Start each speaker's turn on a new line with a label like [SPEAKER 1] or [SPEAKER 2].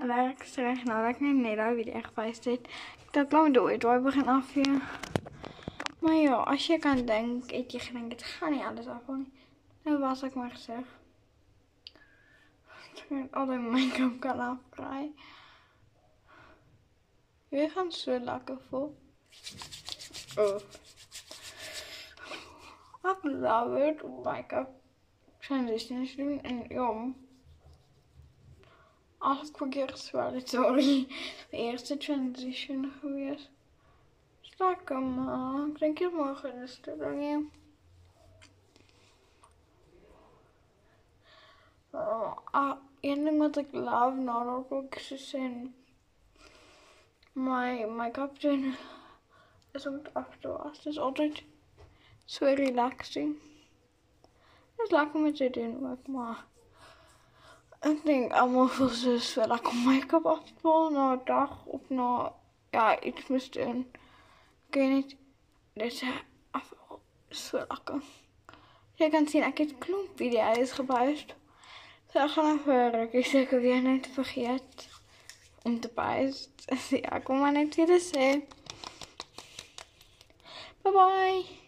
[SPEAKER 1] En daar ik terecht nou dat ik nee, daar weer echt bij zit. Dat lang door het begin af hier. Maar joh, als je kan denken, ik denk het gaat niet alles af. Dat was ik maar gezegd. Ik ben altijd mijn make-up kan afkrijgen. We gaan zo lekker vol. Oh. Ik love it. Make-up transitions doen en joh. Als ik verkeerd wel, sorry. De eerste transition geweest. Lekker man. Ik denk dat morgen is het er niet. Eén ding wat ik love nou ook is in mijn make-up doen is om het af te wassen. Het is altijd zo relaxing. Het is lekker met te doen ook, maar ik denk allemaal veel zus wel lekker make-up af te vallen na een dag of na iets moest doen. Ik weet niet. Dit is zo lekker. Je kan zien, ik heb het klompvideo is gebuist. Dus ik ga even kijken weer niet vergeet om te buizen. Ja, kom maar net weer te zien. Bye bye.